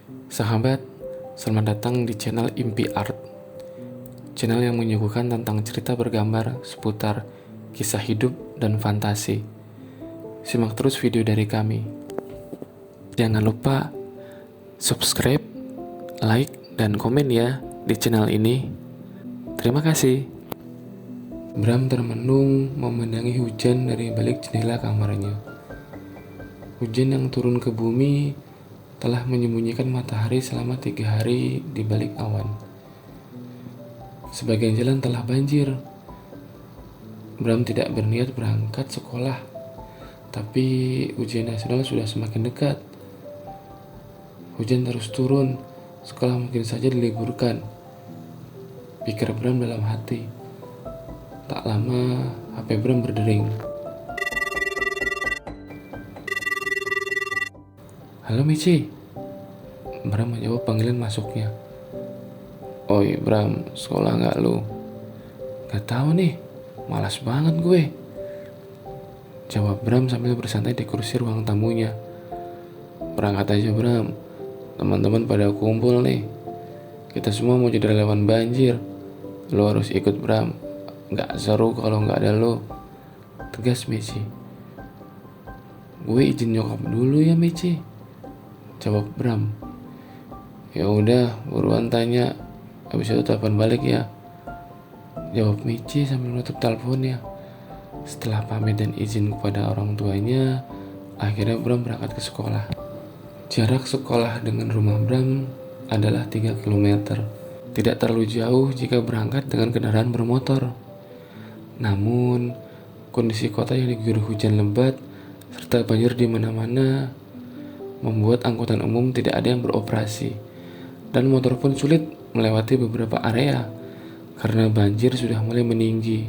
Sahabat, selamat datang di channel Impi Art, channel yang menyuguhkan tentang cerita bergambar seputar kisah hidup dan fantasi. Simak terus video dari kami. Jangan lupa subscribe, like, dan komen ya di channel ini. Terima kasih. Bram termenung memandangi hujan dari balik jendela kamarnya. Hujan yang turun ke bumi telah menyembunyikan matahari selama 3 hari di balik awan. Sebagian jalan telah banjir. Bram tidak berniat berangkat sekolah, tapi ujian nasional sudah semakin dekat. Hujan terus turun, sekolah mungkin saja diliburkan, pikir Bram dalam hati. Tak lama, HP Bram berdering. Halo Michi. Bram menjawab panggilan masuknya. Oi Bram, sekolah nggak lu? Gak tahu nih, malas banget gue, jawab Bram sambil bersantai di kursi ruang tamunya. Berangkat aja Bram, teman-teman pada kumpul nih. Kita semua mau jadi relawan banjir. Lo harus ikut Bram, gak seru kalau gak ada lo, tegas Michi. Gue izin nyokap dulu ya Michi, jawab Bram. Ya udah, buruan tanya, habis itu telepon balik ya, jawab Michi sambil menutup teleponnya. Setelah pamit dan izin kepada orang tuanya, akhirnya Bram berangkat ke sekolah. Jarak sekolah dengan rumah Bram adalah 3 km. Tidak terlalu jauh jika berangkat dengan kendaraan bermotor. Namun, kondisi kota yang diguyur hujan lebat serta banjir di mana-mana membuat angkutan umum tidak ada yang beroperasi, dan motor pun sulit melewati beberapa area karena banjir sudah mulai meninggi.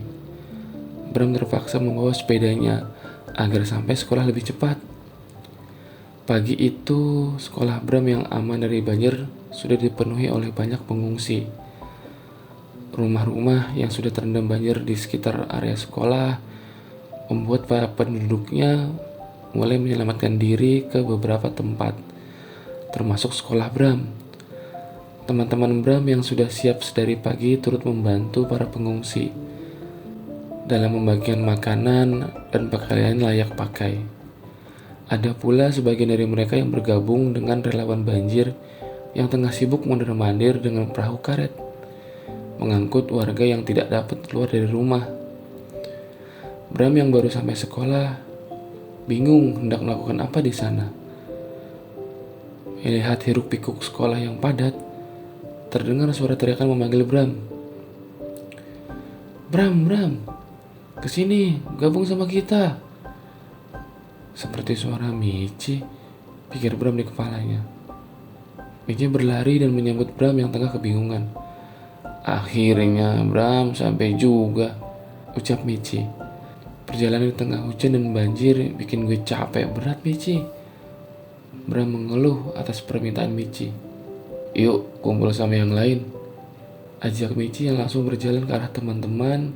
Bram terpaksa membawa sepedanya agar sampai sekolah lebih cepat. Pagi itu, sekolah Bram yang aman dari banjir sudah dipenuhi oleh banyak pengungsi. Rumah-rumah yang sudah terendam banjir di sekitar area sekolah membuat para penduduknya mulai menyelamatkan diri ke beberapa tempat, termasuk sekolah Bram. Teman-teman Bram yang sudah siap sedari pagi turut membantu para pengungsi dalam membagikan makanan dan pakaian layak pakai. Ada pula sebagian dari mereka yang bergabung dengan relawan banjir yang tengah sibuk mondar-mandir dengan perahu karet, mengangkut warga yang tidak dapat keluar dari rumah. Bram yang baru sampai sekolah bingung hendak melakukan apa di sana. Melihat hiruk pikuk sekolah yang padat, terdengar suara teriakan memanggil Bram. Bram, kesini, gabung sama kita. Seperti suara Michi, pikir Bram di kepalanya. Michi berlari dan menyambut Bram yang tengah kebingungan. Akhirnya Bram sampai juga, ucap Michi. Perjalanan di tengah hujan dan banjir bikin gue capek berat Michi. Bram mengeluh atas permintaan Michi. Yuk kumpul sama yang lain, ajak Michi yang langsung berjalan ke arah teman-teman.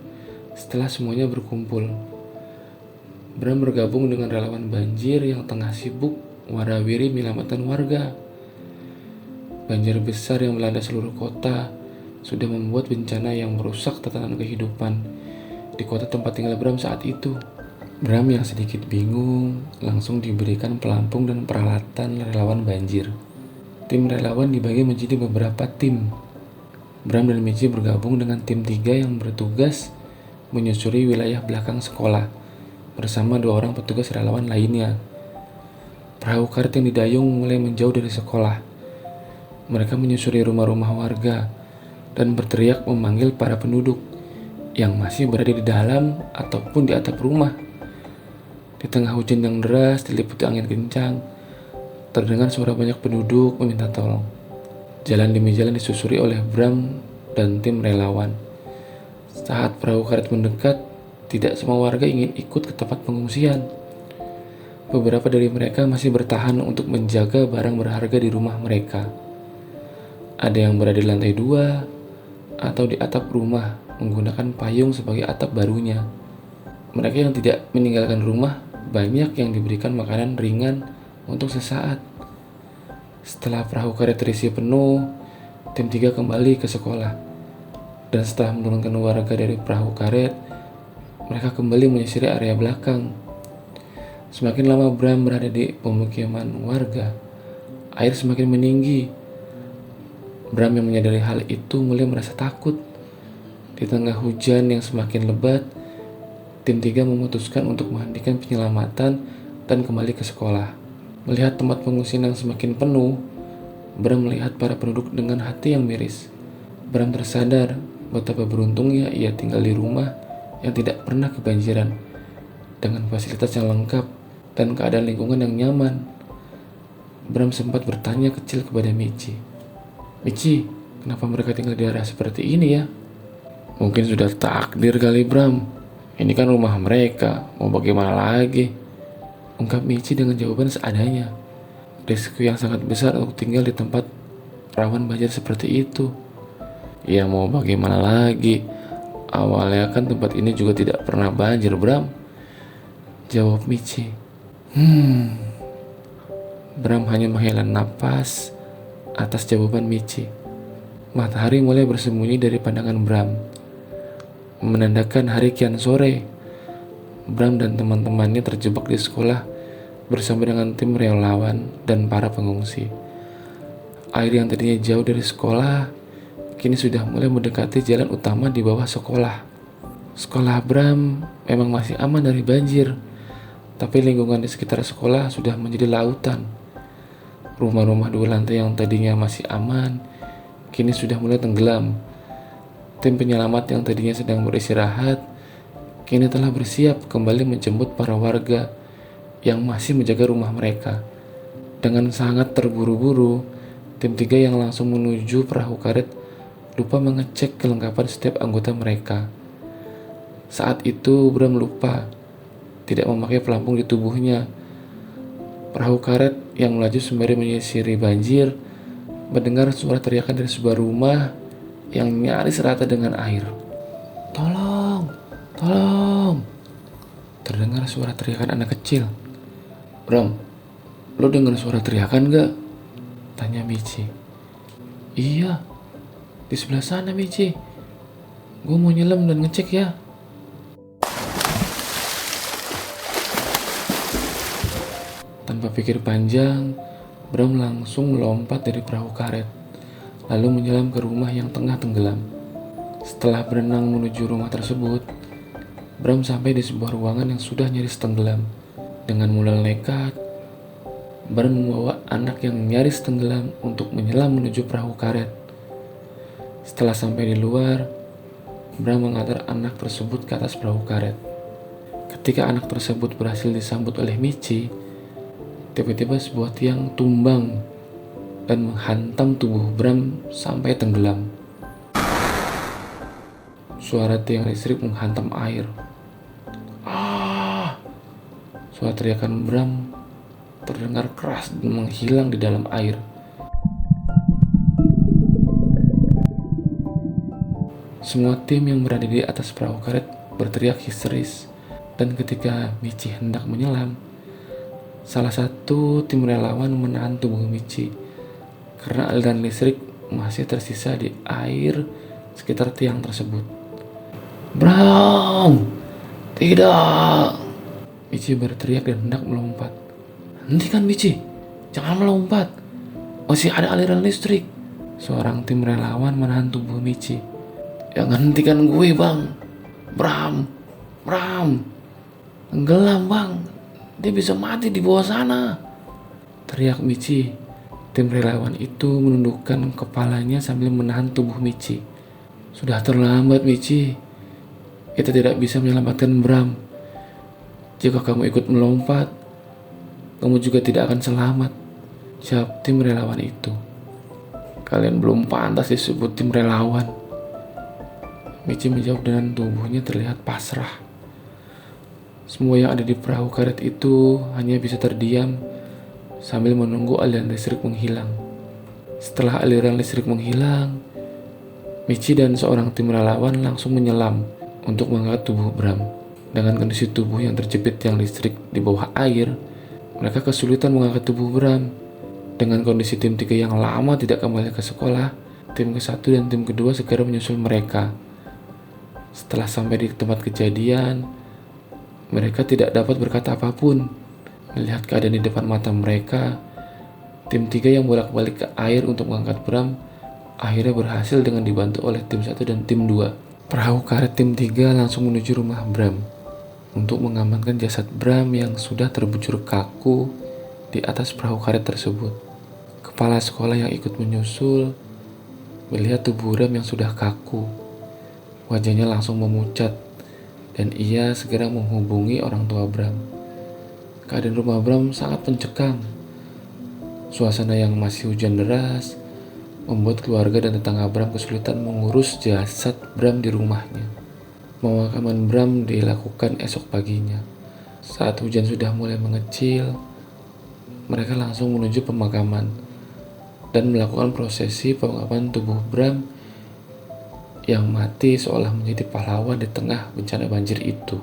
Setelah semuanya berkumpul, Bram bergabung dengan relawan banjir yang tengah sibuk warawiri menyelamatkan warga. Banjir besar yang melanda seluruh kota sudah membuat bencana yang merusak tatanan kehidupan di kota tempat tinggal Bram saat itu. Bram yang sedikit bingung langsung diberikan pelampung dan peralatan relawan banjir. Tim relawan dibagi menjadi beberapa tim. Bram dan Michi bergabung dengan tim 3 yang bertugas menyusuri wilayah belakang sekolah bersama 2 orang petugas relawan lainnya. Perahu karet yang didayung mulai menjauh dari sekolah. Mereka menyusuri rumah-rumah warga dan berteriak memanggil para penduduk yang masih berada di dalam ataupun di atap rumah. Di tengah hujan yang deras diliputi angin kencang, terdengar suara banyak penduduk meminta tolong. Jalan demi jalan disusuri oleh Bram dan tim relawan. Saat perahu karet mendekat, tidak semua warga ingin ikut ke tempat pengungsian. Beberapa dari mereka masih bertahan untuk menjaga barang berharga di rumah mereka. Ada yang berada di lantai 2 atau di atap rumah menggunakan payung sebagai atap barunya. Mereka yang tidak meninggalkan rumah banyak yang diberikan makanan ringan untuk sesaat. Setelah perahu karet terisi penuh, tim 3 kembali ke sekolah. Dan setelah menurunkan warga dari perahu karet, mereka kembali menyisiri area belakang. Semakin lama Bram berada di pemukiman warga, air semakin meninggi. Bram yang menyadari hal itu mulai merasa takut. Di tengah hujan yang semakin lebat, tim 3 memutuskan untuk menghentikan penyelamatan dan kembali ke sekolah. Melihat tempat pengungsian yang semakin penuh, Bram melihat para penduduk dengan hati yang miris. Bram tersadar betapa beruntungnya ia tinggal di rumah yang tidak pernah kebanjiran, dengan fasilitas yang lengkap dan keadaan lingkungan yang nyaman. Bram sempat bertanya kecil kepada Michi. "Michi, kenapa mereka tinggal di daerah seperti ini ya?" "Mungkin sudah takdir kali Bram. Ini kan rumah mereka, mau bagaimana lagi?" ungkap Michi dengan jawaban seadanya. Risiko yang sangat besar untuk tinggal di tempat rawan banjir seperti itu. "Ya mau bagaimana lagi? Awalnya kan tempat ini juga tidak pernah banjir Bram," jawab Michi. Bram hanya menghela napas atas jawaban Michi. Matahari mulai bersembunyi dari pandangan Bram, menandakan hari kian sore. Bram dan teman-temannya terjebak di sekolah bersama dengan tim relawan dan para pengungsi. Air yang tadinya jauh dari sekolah kini sudah mulai mendekati jalan utama di bawah sekolah. Sekolah Bram memang masih aman dari banjir, tapi lingkungan di sekitar sekolah sudah menjadi lautan. Rumah-rumah 2 lantai yang tadinya masih aman kini sudah mulai tenggelam. Tim penyelamat yang tadinya sedang beristirahat kini telah bersiap kembali menjemput para warga yang masih menjaga rumah mereka. Dengan sangat terburu-buru, tim 3 yang langsung menuju perahu karet lupa mengecek kelengkapan setiap anggota mereka. Saat itu Bram lupa tidak memakai pelampung di tubuhnya. Perahu karet yang melaju sembari menyisiri banjir mendengar suara teriakan dari sebuah rumah yang nyaris rata dengan air. "Tolong! Tolong!" terdengar suara teriakan anak kecil. "Bram, lo dengar suara teriakan gak?" tanya Michi. "Iya, di sebelah sana Michi. Gue mau nyelam dan ngecek ya." Tanpa pikir panjang, Bram langsung melompat dari perahu karet, lalu menyelam ke rumah yang tengah tenggelam. Setelah berenang menuju rumah tersebut, Bram sampai di sebuah ruangan yang sudah nyaris tenggelam. Dengan modal nekat, Bram membawa anak yang nyaris tenggelam untuk menyelam menuju perahu karet. Setelah sampai di luar, Bram mengantar anak tersebut ke atas perahu karet. Ketika anak tersebut berhasil disambut oleh Michi, tiba-tiba sebuah tiang tumbang dan menghantam tubuh Bram sampai tenggelam. Suara tiang listrik menghantam air. "Ah!" Suara teriakan Bram terdengar keras dan menghilang di dalam air. Semua tim yang berada di atas perahu karet berteriak histeris, dan ketika Michi hendak menyelam, salah satu tim relawan menahan tubuh Michi karena aliran listrik masih tersisa di air sekitar tiang tersebut. "Bram, tidak!" Michi berteriak dan hendak melompat. "Hentikan Michi, jangan melompat. Masih ada aliran listrik." Seorang tim relawan menahan tubuh Michi. "Jangan hentikan gue bang. Bram, tenggelam bang. Dia bisa mati di bawah sana," teriak Michi. Tim relawan itu menundukkan kepalanya sambil menahan tubuh Michi. "Sudah terlambat Michi. Kita tidak bisa menyelamatkan Bram. Jika kamu ikut melompat, kamu juga tidak akan selamat," jawab tim relawan itu. "Kalian belum pantas disebut tim relawan." Michi menjawab dengan tubuhnya terlihat pasrah. Semua yang ada di perahu karet itu hanya bisa terdiam sambil menunggu aliran listrik menghilang. Setelah aliran listrik menghilang, Michi dan seorang tim relawan langsung menyelam untuk mengangkat tubuh Bram. Dengan kondisi tubuh yang terjepit tiang listrik di bawah air, mereka kesulitan mengangkat tubuh Bram. Dengan kondisi tim 3 yang lama tidak kembali ke sekolah, tim ke-1 dan tim kedua segera menyusul mereka. Setelah sampai di tempat kejadian, mereka tidak dapat berkata apapun. Melihat keadaan di depan mata mereka, tim 3 yang bolak-balik ke air untuk mengangkat Bram akhirnya berhasil dengan dibantu oleh tim 1 dan tim 2. Perahu karet tim 3 langsung menuju rumah Bram untuk mengamankan jasad Bram yang sudah terbujur kaku di atas perahu karet tersebut. Kepala sekolah yang ikut menyusul melihat tubuh Bram yang sudah kaku. Wajahnya langsung memucat dan ia segera menghubungi orang tua Bram. Keadaan rumah Bram sangat mencekam. Suasana yang masih hujan deras membuat keluarga dan tetangga Bram kesulitan mengurus jasad Bram di rumahnya. Pemakaman Bram dilakukan esok paginya. Saat hujan sudah mulai mengecil, mereka langsung menuju pemakaman dan melakukan prosesi pemakaman tubuh Bram yang mati seolah menjadi pahlawan di tengah bencana banjir itu.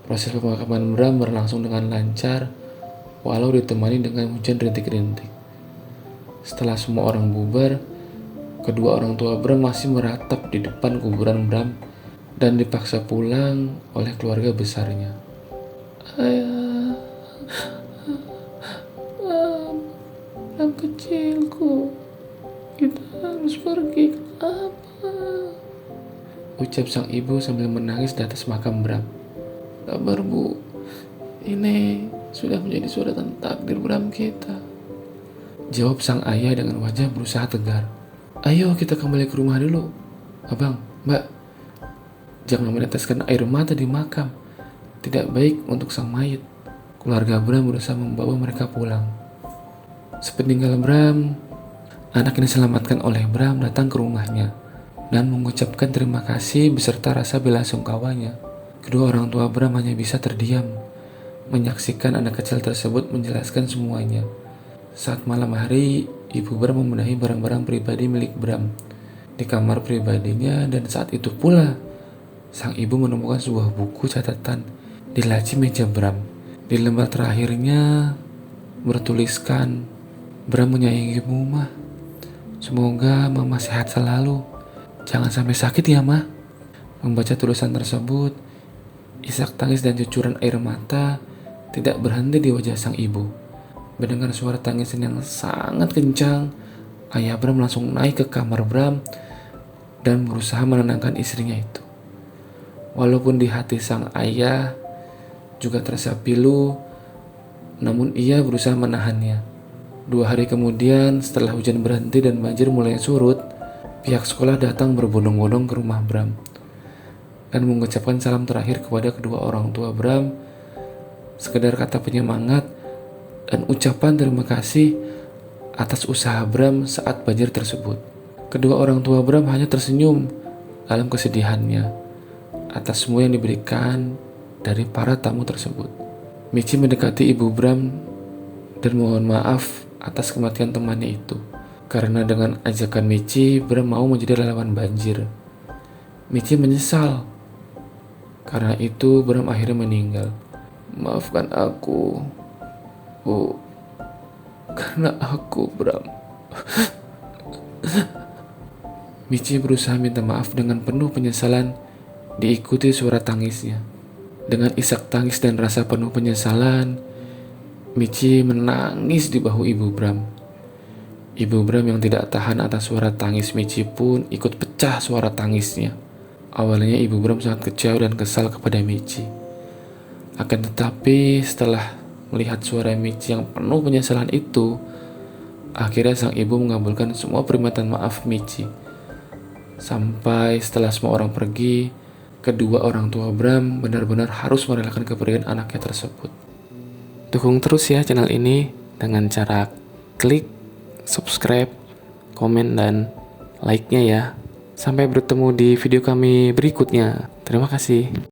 Proses pemakaman Bram berlangsung dengan lancar walau ditemani dengan hujan rintik-rintik. Setelah semua orang bubar, kedua orang tua Bram masih meratap di depan kuburan Bram dan dipaksa pulang oleh keluarga besarnya. Ayah, Bram kecilku, kita harus pergi ke apa? Ucap sang ibu sambil menangis di atas makam Bram. Sabar bu, ini sudah menjadi suratan takdir Bram kita, jawab sang ayah dengan wajah berusaha tegar. Ayo kita kembali ke rumah dulu. Abang, mbak, jangan meneteskan air mata di makam. Tidak baik untuk sang mayit. Keluarga Bram berusaha membawa mereka pulang. Sepeninggal Bram, anak yang diselamatkan oleh Bram datang ke rumahnya dan mengucapkan terima kasih beserta rasa bela sungkawanya. Kedua orang tua Bram hanya bisa terdiam, menyaksikan anak kecil tersebut menjelaskan semuanya. Saat malam hari, ibu Bram membenahi barang-barang pribadi milik Bram di kamar pribadinya dan saat itu pula, sang ibu menemukan sebuah buku catatan di laci meja Bram. Di lembar terakhirnya bertuliskan, Bram menyayangimu, Mah. Semoga Mama sehat selalu. Jangan sampai sakit ya, Mah. Membaca tulisan tersebut, isak tangis dan cucuran air mata tidak berhenti di wajah sang ibu. Mendengar suara tangisan yang sangat kencang, ayah Bram langsung naik ke kamar Bram dan berusaha menenangkan istrinya itu. Walaupun di hati sang ayah juga terasa pilu, namun ia berusaha menahannya. 2 hari kemudian, setelah hujan berhenti dan banjir mulai surut, pihak sekolah datang berbondong-bondong ke rumah Bram dan mengucapkan salam terakhir kepada kedua orang tua Bram, sekedar kata penyemangat dan ucapan terima kasih atas usaha Bram saat banjir tersebut. Kedua orang tua Bram hanya tersenyum dalam kesedihannya atas semua yang diberikan dari para tamu tersebut. Michi mendekati ibu Bram dan mohon maaf atas kematian temannya itu. Karena dengan ajakan Michi, Bram mau menjadi relawan banjir. Michi menyesal. Karena itu Bram akhirnya meninggal. Maafkan aku, Bu. Karena aku, Bram. Michi berusaha minta maaf dengan penuh penyesalan, diikuti suara tangisnya. Dengan isak tangis dan rasa penuh penyesalan, Michi menangis di bahu ibu Bram. Ibu Bram yang tidak tahan atas suara tangis Michi pun ikut pecah suara tangisnya. Awalnya ibu Bram sangat kecewa dan kesal kepada Michi. Akan tetapi setelah melihat suara Michi yang penuh penyesalan itu, akhirnya sang ibu mengabulkan semua permintaan maaf Michi. Sampai setelah semua orang pergi, kedua orang tua Bram benar-benar harus merelakan kepergian anaknya tersebut. Dukung terus ya channel ini dengan cara klik subscribe, komen, dan like-nya ya. Sampai bertemu di video kami berikutnya. Terima kasih.